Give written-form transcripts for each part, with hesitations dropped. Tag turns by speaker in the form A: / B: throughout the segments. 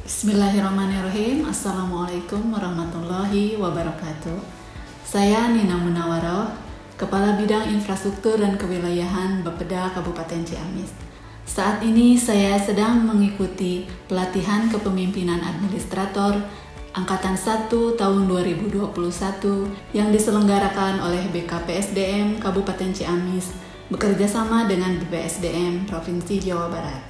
A: Bismillahirrahmanirrahim. Assalamualaikum warahmatullahi wabarakatuh. Saya Nina Munawaroh, Kepala Bidang Infrastruktur dan Kewilayahan Bapeda Kabupaten Ciamis. Saat ini saya sedang mengikuti pelatihan kepemimpinan administrator Angkatan 1 tahun 2021 yang diselenggarakan oleh BKPSDM Kabupaten Ciamis bekerjasama dengan BPSDM Provinsi Jawa Barat.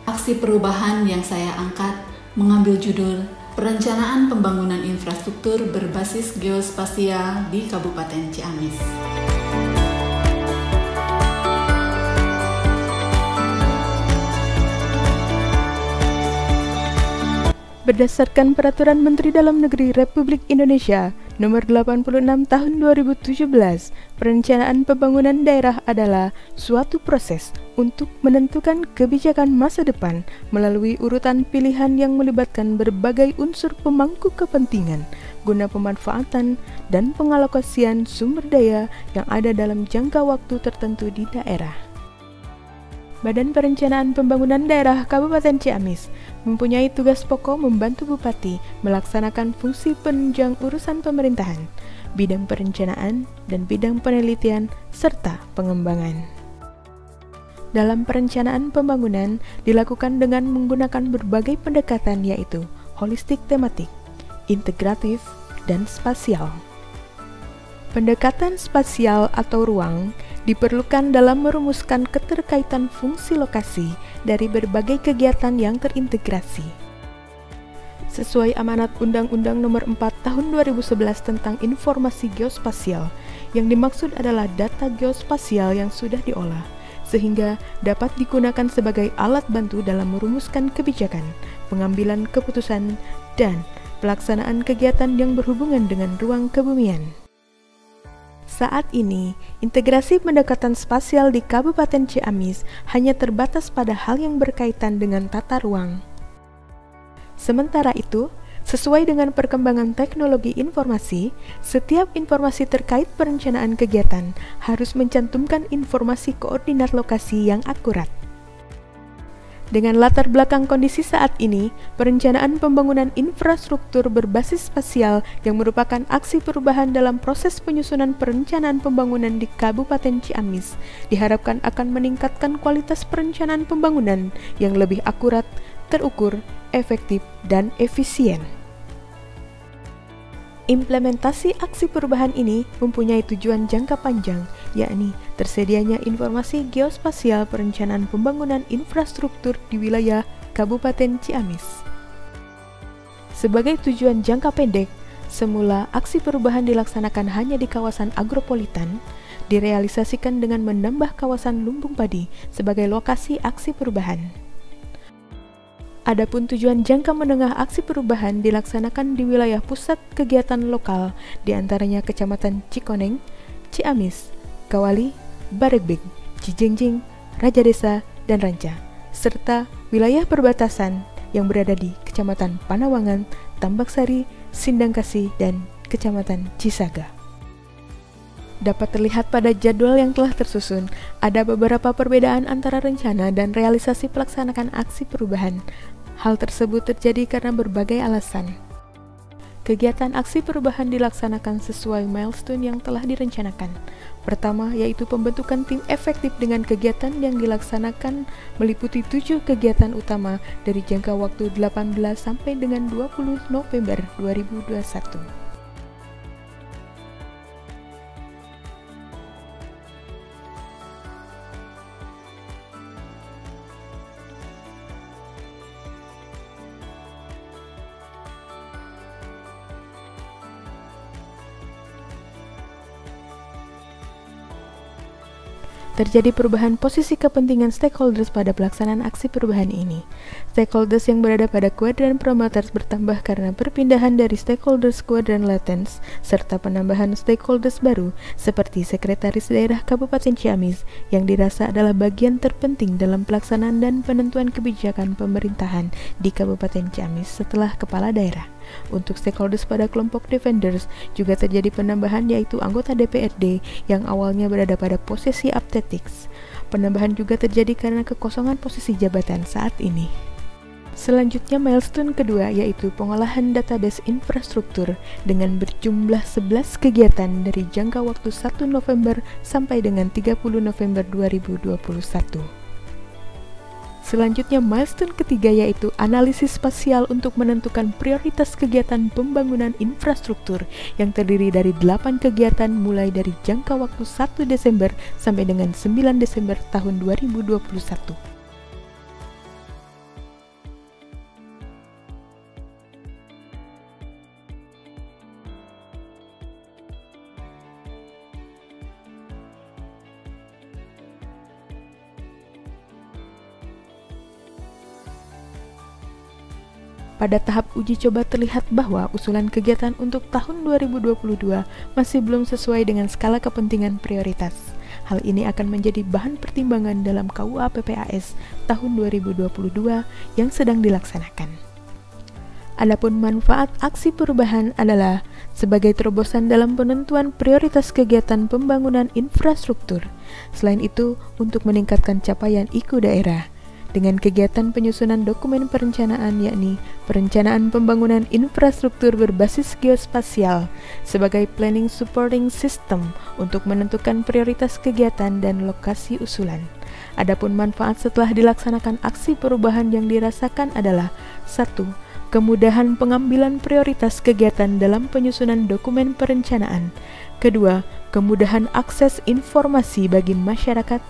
A: Aksi perubahan yang saya angkat mengambil judul Perencanaan Pembangunan Infrastruktur Berbasis Geospasial di Kabupaten Ciamis.
B: Berdasarkan Peraturan Menteri Dalam Negeri Republik Indonesia Nomor 86 Tahun 2017, perencanaan pembangunan daerah adalah suatu proses untuk menentukan kebijakan masa depan melalui urutan pilihan yang melibatkan berbagai unsur pemangku kepentingan guna pemanfaatan dan pengalokasian sumber daya yang ada dalam jangka waktu tertentu di daerah. Badan Perencanaan Pembangunan Daerah Kabupaten Ciamis mempunyai tugas pokok membantu Bupati melaksanakan fungsi penunjang urusan pemerintahan, bidang perencanaan, dan bidang penelitian, serta pengembangan. Dalam perencanaan pembangunan dilakukan dengan menggunakan berbagai pendekatan yaitu holistik tematik, integratif, dan spasial. Pendekatan spasial atau ruang diperlukan dalam merumuskan keterkaitan fungsi lokasi dari berbagai kegiatan yang terintegrasi. Sesuai amanat Undang-Undang Nomor 4 Tahun 2011 tentang Informasi Geospasial, yang dimaksud adalah data geospasial yang sudah diolah, sehingga dapat digunakan sebagai alat bantu dalam merumuskan kebijakan, pengambilan keputusan, dan pelaksanaan kegiatan yang berhubungan dengan ruang kebumian. Saat ini, integrasi pendekatan spasial di Kabupaten Ciamis hanya terbatas pada hal yang berkaitan dengan tata ruang. Sementara itu, sesuai dengan perkembangan teknologi informasi, setiap informasi terkait perencanaan kegiatan harus mencantumkan informasi koordinat lokasi yang akurat. Dengan latar belakang kondisi saat ini, perencanaan pembangunan infrastruktur berbasis spasial yang merupakan aksi perubahan dalam proses penyusunan perencanaan pembangunan di Kabupaten Ciamis diharapkan akan meningkatkan kualitas perencanaan pembangunan yang lebih akurat, terukur, efektif, dan efisien. Implementasi aksi perubahan ini mempunyai tujuan jangka panjang, yakni tersedianya informasi geospasial perencanaan pembangunan infrastruktur di wilayah Kabupaten Ciamis. Sebagai tujuan jangka pendek, semula aksi perubahan dilaksanakan hanya di kawasan agropolitan, direalisasikan dengan menambah kawasan lumbung padi sebagai lokasi aksi perubahan. Adapun tujuan jangka menengah aksi perubahan dilaksanakan di wilayah pusat kegiatan lokal, diantaranya Kecamatan Cikoneng, Ciamis, Kawali, Baregbeg, Cijengjing, Rajadesa, dan Ranca, serta wilayah perbatasan yang berada di Kecamatan Panawangan, Tambaksari, Sindangkasih, dan Kecamatan Cisaga. Dapat terlihat pada jadwal yang telah tersusun, ada beberapa perbedaan antara rencana dan realisasi pelaksanaan aksi perubahan. Hal tersebut terjadi karena berbagai alasan. Kegiatan aksi perubahan dilaksanakan sesuai milestone yang telah direncanakan. Pertama, yaitu pembentukan tim efektif dengan kegiatan yang dilaksanakan meliputi 7 kegiatan utama dari jangka waktu 18 sampai dengan 20 November 2021. Terjadi perubahan posisi kepentingan stakeholders pada pelaksanaan aksi perubahan ini. Stakeholders yang berada pada kuadran promoters bertambah karena perpindahan dari stakeholders kuadran latens, serta penambahan stakeholders baru seperti Sekretaris Daerah Kabupaten Ciamis yang dirasa adalah bagian terpenting dalam pelaksanaan dan penentuan kebijakan pemerintahan di Kabupaten Ciamis setelah Kepala Daerah. Untuk stakeholders pada kelompok defenders juga terjadi penambahan, yaitu anggota DPRD yang awalnya berada pada posisi aptetics. Penambahan juga terjadi karena kekosongan posisi jabatan saat ini. Selanjutnya milestone kedua yaitu pengolahan database infrastruktur dengan berjumlah 11 kegiatan dari jangka waktu 1 November sampai dengan 30 November 2021. Selanjutnya milestone ketiga yaitu analisis spasial untuk menentukan prioritas kegiatan pembangunan infrastruktur yang terdiri dari 8 kegiatan mulai dari jangka waktu 1 Desember sampai dengan 9 Desember tahun 2021. Pada tahap uji coba terlihat bahwa usulan kegiatan untuk tahun 2022 masih belum sesuai dengan skala kepentingan prioritas. Hal ini akan menjadi bahan pertimbangan dalam KUA PPAS tahun 2022 yang sedang dilaksanakan. Adapun manfaat aksi perubahan adalah sebagai terobosan dalam penentuan prioritas kegiatan pembangunan infrastruktur. Selain itu, untuk meningkatkan capaian IKU daerah, dengan kegiatan penyusunan dokumen perencanaan yakni perencanaan pembangunan infrastruktur berbasis geospasial sebagai planning supporting system untuk menentukan prioritas kegiatan dan lokasi usulan. Adapun manfaat setelah dilaksanakan aksi perubahan yang dirasakan adalah 1. Kemudahan pengambilan prioritas kegiatan dalam penyusunan dokumen perencanaan. Kedua, kemudahan akses informasi bagi masyarakat.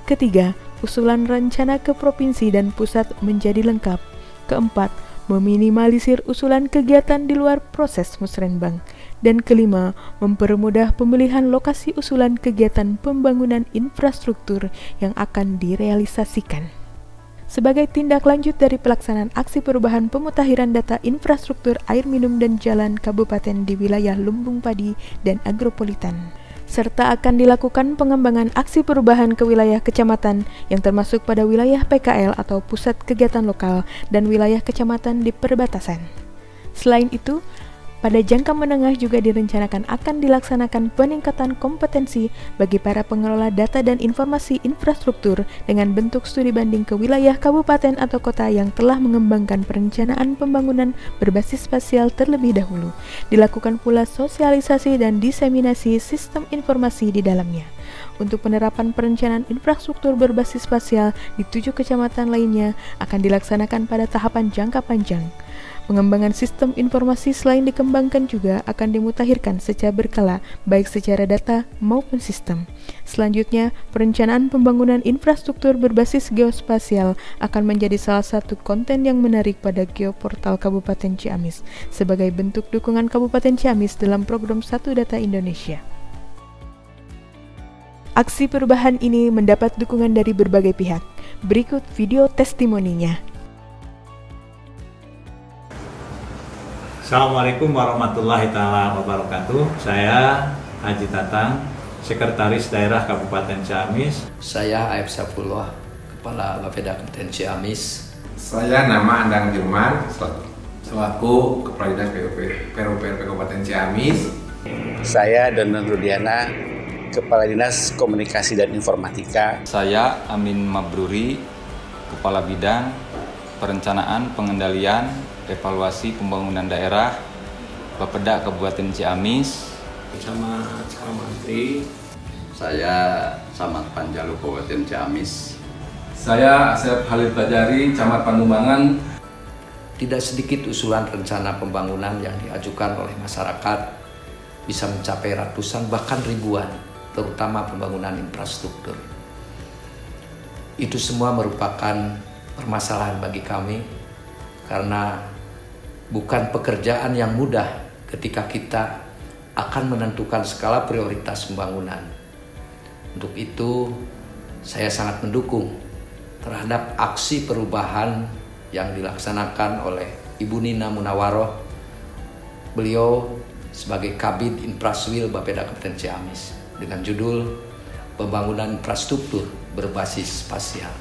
B: Ketiga, usulan rencana ke provinsi dan pusat menjadi lengkap. Keempat, meminimalisir usulan kegiatan di luar proses musrenbang. Dan kelima, mempermudah pemilihan lokasi usulan kegiatan pembangunan infrastruktur yang akan direalisasikan. Sebagai tindak lanjut dari pelaksanaan aksi perubahan pemutakhiran data infrastruktur air minum dan jalan kabupaten di wilayah Lumbung Padi dan Agropolitan, serta akan dilakukan pengembangan aksi perubahan ke wilayah kecamatan yang termasuk pada wilayah PKL atau pusat kegiatan lokal dan wilayah kecamatan di perbatasan. Selain itu, pada jangka menengah juga direncanakan akan dilaksanakan peningkatan kompetensi bagi para pengelola data dan informasi infrastruktur dengan bentuk studi banding ke wilayah kabupaten atau kota yang telah mengembangkan perencanaan pembangunan berbasis spasial terlebih dahulu. Dilakukan pula sosialisasi dan diseminasi sistem informasi di dalamnya. Untuk penerapan perencanaan infrastruktur berbasis spasial di 7 kecamatan lainnya akan dilaksanakan pada tahapan jangka panjang. Pengembangan sistem informasi selain dikembangkan juga akan dimutakhirkan secara berkala, baik secara data maupun sistem. Selanjutnya, perencanaan pembangunan infrastruktur berbasis geospasial akan menjadi salah satu konten yang menarik pada geoportal Kabupaten Ciamis sebagai bentuk dukungan Kabupaten Ciamis dalam program Satu Data Indonesia. Aksi perubahan ini mendapat dukungan dari berbagai pihak. Berikut video testimoninya.
C: Assalamualaikum warahmatullahi taala wabarakatuh. Saya Haji Tatang, Sekretaris Daerah Kabupaten Ciamis.
D: Saya Aib Sapullah, Kepala Bapeda Kabupaten Ciamis.
E: Saya nama Andang Jerman, selaku Kepala Dinas PUPR Kabupaten Ciamis.
F: Saya Danang Rudiana, Kepala Dinas Komunikasi dan Informatika.
G: Saya Amin Mabruri, Kepala Bidang Perencanaan, Pengendalian, Evaluasi Pembangunan Daerah Bapeda Kabupaten Ciamis.
E: Sama Mantri.
D: Saya Samad Panjalu Kabupaten Ciamis.
H: Saya Asep Halid Bajari, Camat Panumbangan.
D: Tidak sedikit usulan rencana pembangunan yang diajukan oleh masyarakat bisa mencapai ratusan bahkan ribuan, terutama pembangunan infrastruktur. Itu semua merupakan permasalahan bagi kami karena bukan pekerjaan yang mudah ketika kita akan menentukan skala prioritas pembangunan. Untuk itu, saya sangat mendukung terhadap aksi perubahan yang dilaksanakan oleh Ibu Nina Munawaroh. Beliau sebagai Kabid Infraswil Bapeda Kabupaten Ciamis dengan judul Pembangunan Infrastruktur Berbasis Spasial.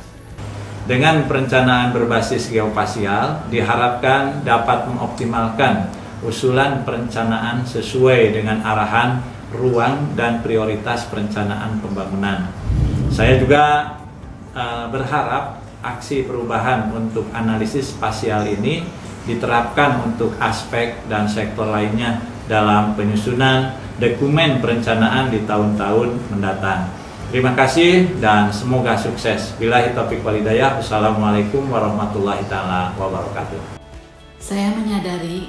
C: Dengan perencanaan berbasis geospasial diharapkan dapat mengoptimalkan usulan perencanaan sesuai dengan arahan, ruang, dan prioritas perencanaan pembangunan. Saya juga berharap aksi perubahan untuk analisis spasial ini diterapkan untuk aspek dan sektor lainnya dalam penyusunan dokumen perencanaan di tahun-tahun mendatang. Terima kasih dan semoga sukses. Billahi taufiq wal hidayah. Wassalamualaikum warahmatullahi taala wabarakatuh.
A: Saya menyadari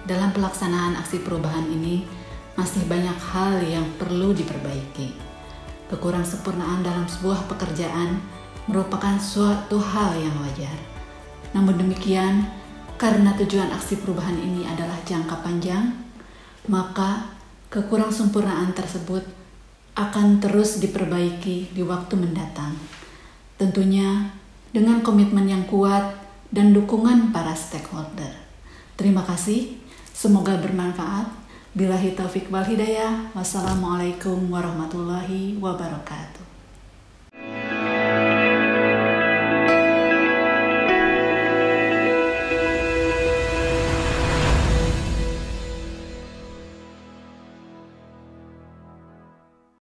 A: dalam pelaksanaan aksi perubahan ini masih banyak hal yang perlu diperbaiki. Kekurangan dalam sebuah pekerjaan merupakan suatu hal yang wajar. Namun demikian, karena tujuan aksi perubahan ini adalah jangka panjang, maka kekurangan tersebut akan terus diperbaiki di waktu mendatang. Tentunya dengan komitmen yang kuat dan dukungan para stakeholder. Terima kasih, semoga bermanfaat. Billahi taufiq wal hidayah. Wassalamualaikum warahmatullahi wabarakatuh.